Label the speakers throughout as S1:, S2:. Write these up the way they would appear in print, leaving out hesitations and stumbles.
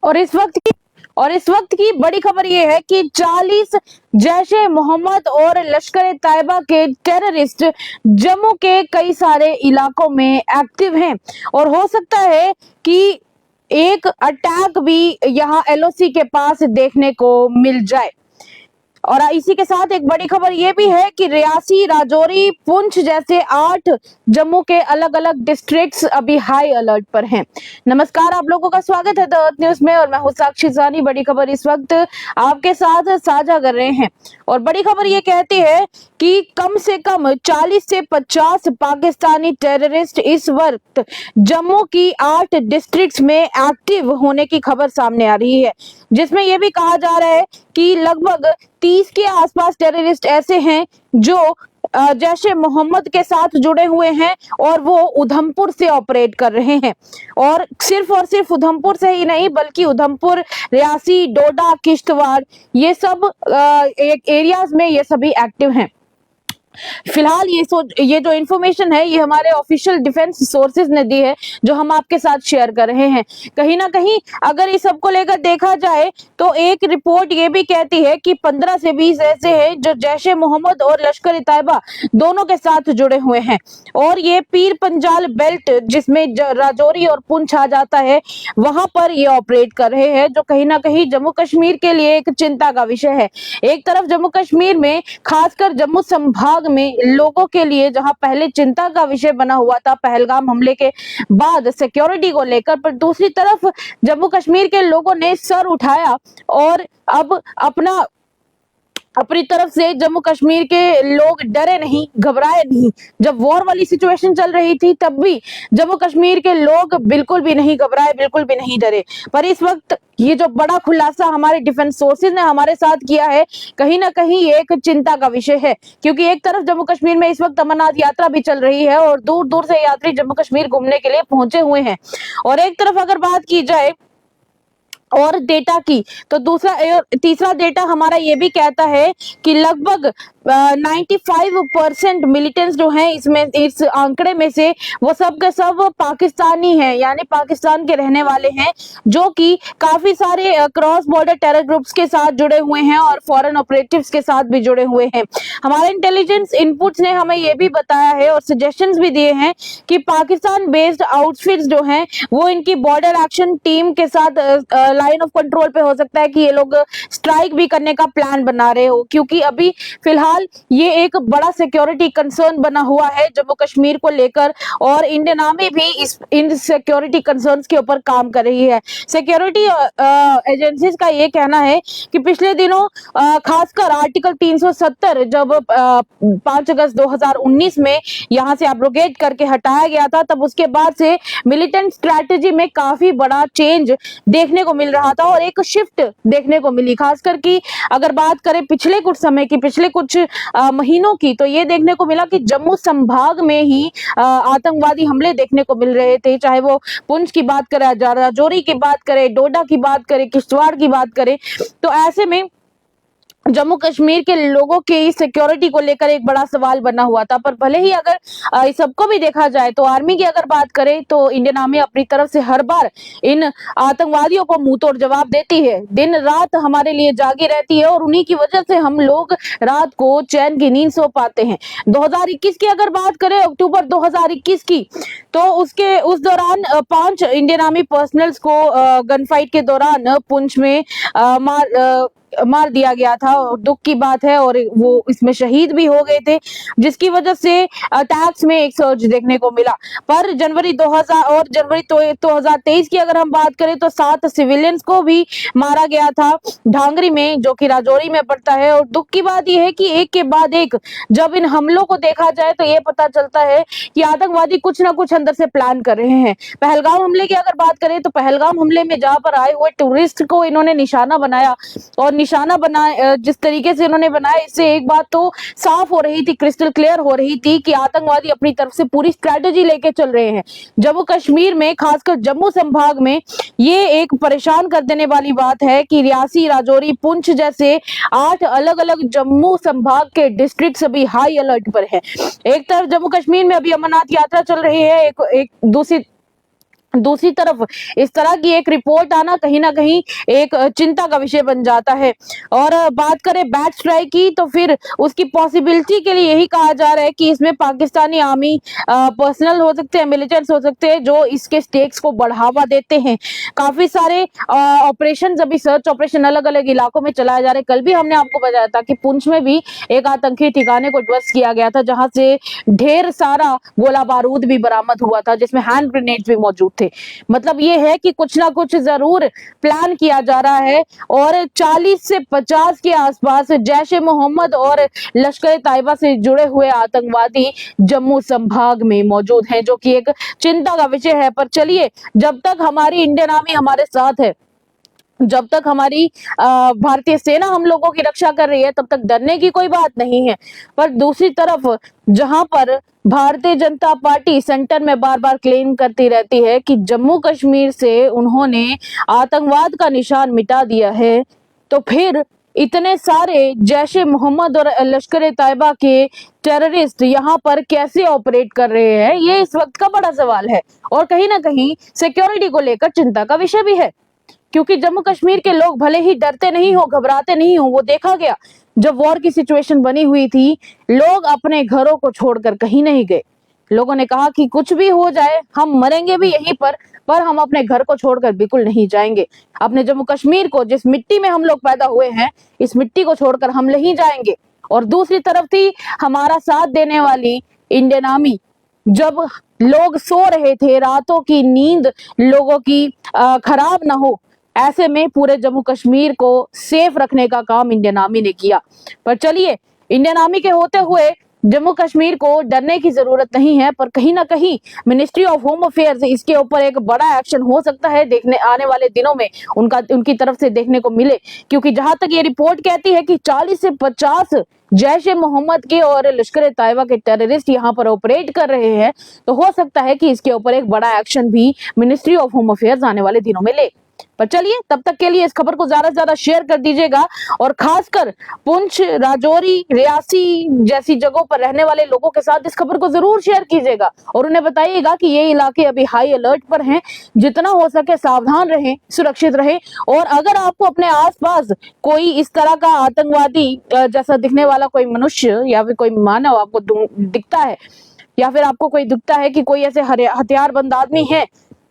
S1: और इस वक्त की बड़ी खबर यह है कि 40 जैश-ए मोहम्मद और लश्कर-ए-तैयबा के टेररिस्ट जम्मू के कई सारे इलाकों में एक्टिव हैं और हो सकता है कि एक अटैक भी यहां एलओसी के पास देखने को मिल जाए। और इसी के साथ एक बड़ी खबर यह भी है कि रियासी, राजौरी, पुंछ जैसे 8 जम्मू के अलग अलग डिस्ट्रिक्ट्स अभी हाई अलर्ट पर हैं। नमस्कार, आप लोगों का स्वागत है द अर्थ न्यूज में और मैं हूं साक्षी जानी। बड़ी खबर इस वक्त आपके साथ साझा कर रहे हैं और बड़ी खबर ये कहती है कि कम से कम 40 से 50 पाकिस्तानी टेररिस्ट इस वक्त जम्मू की 8 डिस्ट्रिक्ट्स में एक्टिव होने की खबर सामने आ रही है, जिसमें यह भी कहा जा रहा है कि लगभग 30 के आसपास टेररिस्ट ऐसे हैं जो जैश-ए मोहम्मद के साथ जुड़े हुए हैं और वो उधमपुर से ऑपरेट कर रहे हैं। और सिर्फ उधमपुर से ही नहीं बल्कि उधमपुर, रियासी, डोडा, किश्तवाड़ ये सब एरियाज में ये सभी एक्टिव हैं। फिलहाल ये जो इन्फॉर्मेशन है ये हमारे ऑफिशियल डिफेंस सोर्सेज ने दी है, जो हम आपके साथ शेयर कर रहे हैं। कहीं ना कहीं अगर इस सबको लेकर देखा जाए तो एक रिपोर्ट ये भी कहती है कि 15 से 20 ऐसे हैं जो जैश-ए मोहम्मद और लश्कर-ए-तैयबा दोनों के साथ जुड़े हुए हैं और ये पीर पंजाल बेल्ट, जिसमें राजौरी और पुंछ आ जाता है, वहां पर ये ऑपरेट कर रहे हैं, जो कहीं ना कहीं जम्मू कश्मीर के लिए एक चिंता का विषय है। एक तरफ जम्मू कश्मीर में, खासकर जम्मू संभाग में लोगों के लिए जहां पहले चिंता का विषय बना हुआ था पहलगाम हमले के बाद सिक्योरिटी को लेकर, पर दूसरी तरफ जम्मू कश्मीर के लोगों ने सर उठाया और अब अपनी तरफ से जम्मू कश्मीर के लोग डरे नहीं, घबराए नहीं। जब वॉर वाली सिचुएशन चल रही थी तब भी जम्मू कश्मीर के लोग बिल्कुल भी नहीं घबराए, बिल्कुल भी नहीं डरे। पर इस वक्त ये जो बड़ा खुलासा हमारे डिफेंस सोर्सेज ने हमारे साथ किया है, कहीं ना कहीं एक चिंता का विषय है, क्योंकि एक तरफ जम्मू कश्मीर में इस वक्त अमरनाथ यात्रा भी चल रही है और दूर दूर से यात्री जम्मू कश्मीर घूमने के लिए पहुंचे हुए हैं। और एक तरफ अगर बात की जाए और डेटा की, तो तीसरा डेटा हमारा ये भी कहता है कि लगभग 95% मिलिटेंट्स जो हैं इस आंकड़े में से वो सब के सब पाकिस्तानी हैं, यानी पाकिस्तान के रहने वाले हैं, जो कि काफी सारे क्रॉस बॉर्डर टेरर ग्रुप्स के साथ जुड़े हुए हैं और फॉरेन ऑपरेटिव्स के साथ भी जुड़े हुए हैं। हमारे इंटेलिजेंस इनपुट्स ने हमें ये भी बताया है और सजेशंस भी दिए हैं कि पाकिस्तान बेस्ड आउटफिट्स जो हैं वो इनकी बॉर्डर एक्शन टीम के साथ लाइन ऑफ कंट्रोल पे हो सकता है कि ये लोग स्ट्राइक भी करने का प्लान बना रहे हो, क्योंकि अभी फिलहाल ये एक बड़ा सिक्योरिटी कंसर्न बना हुआ है जम्मू कश्मीर को लेकर और इंडियन आर्मी भी इन सिक्योरिटी कंसर्न्स के ऊपर काम कर रही है। सिक्योरिटी एजेंसीज का ये कहना है कि पिछले दिनों खासकर आर्टिकल 370 जब 5 अगस्त 2019 में यहां से एब्रोगेट करके हटाया गया था, तब उसके बाद से मिलिटेंट स्ट्रैटेजी में काफी बड़ा चेंज देखने को मिल रहा था और एक शिफ्ट देखने को मिली। खासकर की अगर बात करें पिछले कुछ महीनों की, तो ये देखने को मिला कि जम्मू संभाग में ही आतंकवादी हमले देखने को मिल रहे थे, चाहे वो पुंछ की बात करें, राजौरी की बात करें, डोडा की बात करें, किश्तवाड़ की बात करें। तो ऐसे में जम्मू कश्मीर के लोगों के सिक्योरिटी को लेकर एक बड़ा सवाल बना हुआ था। पर भले ही अगर इस सबको भी देखा जाए तो आर्मी की अगर बात करें तो इंडियन आर्मी अपनी तरफ से हर बार इन आतंकवादियों को मुंह तोड़ जवाब देती है, दिन रात हमारे लिए जागी रहती है और उन्हीं की वजह से हम लोग रात को चैन की नींद सो पाते हैं। 2021 की अगर बात करें, अक्टूबर 2021 की, तो उस दौरान 5 इंडियन आर्मी पर्सनल्स को गन फाइट के दौरान पुंछ में मार दिया गया था। दुख की बात है और वो इसमें शहीद भी हो गए थे, जिसकी वजह से अटैक्स में एक सर्ज देखने को मिला। पर जनवरी 2023 की अगर हम बात करें तो 7 सिविलियंस को भी मारा गया था ढांगरी में, जो कि राजौरी में पड़ता है। और दुख की बात यह है कि एक के बाद एक जब इन हमलों को देखा जाए तो ये पता चलता है कि आतंकवादी कुछ ना कुछ अंदर से प्लान कर रहे हैं। पहलगाम हमले की अगर बात करें तो पहलगाम हमले में जहां पर आए हुए टूरिस्ट को इन्होंने निशाना बनाया और जिस तरीके से उन्होंने बनाया, इससे एक बात तो साफ हो रही थी, क्रिस्टल क्लियर हो रही थी कि आतंकवादी अपनी तरफ से पूरी स्ट्रेटेजी लेके चल रहे हैं। जम्मू कश्मीर में, खासकर जम्मू संभाग में, ये एक परेशान कर देने वाली बात है कि रियासी, राजौरी, पुंछ जैसे 8 अलग अलग जम्मू संभाग के डिस्ट्रिक्ट अभी हाई अलर्ट पर है। एक तरफ जम्मू कश्मीर में अभी अमरनाथ यात्रा चल रही है, एक दूसरी दूसरी तरफ इस तरह की एक रिपोर्ट आना कहीं ना कहीं एक चिंता का विषय बन जाता है। और बात करें बैट स्ट्राइक की, तो फिर उसकी पॉसिबिलिटी के लिए यही कहा जा रहा है कि इसमें पाकिस्तानी आर्मी पर्सनल हो सकते हैं, मिलिटेंट्स हो सकते हैं, जो इसके स्टेक्स को बढ़ावा देते हैं। काफी सारे ऑपरेशन, अभी सर्च ऑपरेशन अलग अलग इलाकों में चलाए जा रहे हैं। कल भी हमने आपको बताया था कि पुंछ में भी एक आतंकी ठिकाने को ध्वस्त किया गया था, जहां से ढेर सारा गोला बारूद भी बरामद हुआ था, जिसमें हैंड ग्रेनेड्स भी मौजूद थे। मतलब ये है कि कुछ ना कुछ जरूर प्लान किया जा रहा है। और 40 से 50 के आसपास जैश ए मोहम्मद और लश्कर तैयबा से जुड़े हुए आतंकवादी जम्मू संभाग में मौजूद हैं, जो कि एक चिंता का विषय है। पर चलिए, जब तक हमारी इंडियन आर्मी हमारे साथ है, जब तक हमारी भारतीय सेना हम लोगों की रक्षा कर रही है, तब तक डरने की कोई बात नहीं है। पर दूसरी तरफ जहां पर भारतीय जनता पार्टी सेंटर में बार बार क्लेम करती रहती है कि जम्मू कश्मीर से उन्होंने आतंकवाद का निशान मिटा दिया है, तो फिर इतने सारे जैश ए मोहम्मद और लश्कर तैयबा के टेररिस्ट यहाँ पर कैसे ऑपरेट कर रहे हैं, ये इस वक्त का बड़ा सवाल है। और कहीं ना कहीं सिक्योरिटी को लेकर चिंता का विषय भी है, क्योंकि जम्मू कश्मीर के लोग भले ही डरते नहीं हो, घबराते नहीं हो, वो देखा गया जब वॉर की सिचुएशन बनी हुई थी, लोग अपने घरों को छोड़कर कहीं नहीं गए। लोगों ने कहा कि कुछ भी हो जाए, हम मरेंगे भी यहीं पर हम अपने घर को छोड़कर बिल्कुल नहीं जाएंगे। अपने जम्मू कश्मीर को, जिस मिट्टी में हम लोग पैदा हुए हैं, इस मिट्टी को छोड़कर हम नहीं जाएंगे। और दूसरी तरफ थी हमारा साथ देने वाली इंडियन आर्मी। जब लोग सो रहे थे, रातों की नींद लोगों की खराब ना हो, ऐसे में पूरे जम्मू कश्मीर को सेफ रखने का काम इंडियन आर्मी ने किया। पर चलिए, इंडियन आर्मी के होते हुए जम्मू कश्मीर को डरने की जरूरत नहीं है। पर कहीं ना कहीं मिनिस्ट्री ऑफ होम अफेयर्स इसके ऊपर एक बड़ा एक्शन हो सकता है, देखने आने वाले दिनों में उनकी तरफ से देखने को मिले। क्योंकि जहां तक ये रिपोर्ट कहती है कि 40 से 50 जैश ए मोहम्मद के और लश्कर तैयबा के टेररिस्ट यहाँ पर ऑपरेट कर रहे हैं, तो हो सकता है कि इसके ऊपर एक बड़ा एक्शन भी मिनिस्ट्री ऑफ होम अफेयर्स आने वाले दिनों में ले। पर चलिए, तब तक के लिए इस खबर को ज्यादा से ज्यादा शेयर कर दीजिएगा, और खासकर पुंछ, राजौरी, रियासी जैसी जगहों पर रहने वाले लोगों के साथ इस खबर को जरूर शेयर कीजिएगा और उन्हें बताइएगा कि ये इलाके अभी हाई अलर्ट पर हैं। जितना हो सके सावधान रहें, सुरक्षित रहें। और अगर आपको अपने आसपास कोई इस तरह का आतंकवादी जैसा दिखने वाला कोई मनुष्य या फिर कोई मानव आपको दिखता है, या फिर आपको कोई दिखता है कि कोई ऐसे हथियारबंद आदमी है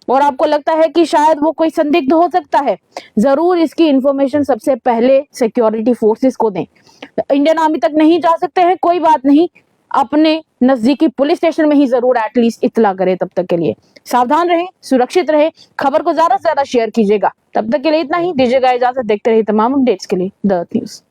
S1: और आपको लगता है कि शायद वो कोई संदिग्ध हो सकता है, जरूर इसकी इंफॉर्मेशन सबसे पहले सिक्योरिटी फोर्सेस को दें। इंडियन आर्मी तक नहीं जा सकते हैं, कोई बात नहीं, अपने नजदीकी पुलिस स्टेशन में ही जरूर एटलीस्ट इत्तला करें। तब तक के लिए सावधान रहें, सुरक्षित रहें, खबर को ज्यादा से ज्यादा शेयर कीजिएगा। तब तक के लिए इतना ही, दीजिएगा इजाजत। देखते रहिए तमाम अपडेट्स के लिए द अर्थ न्यूज।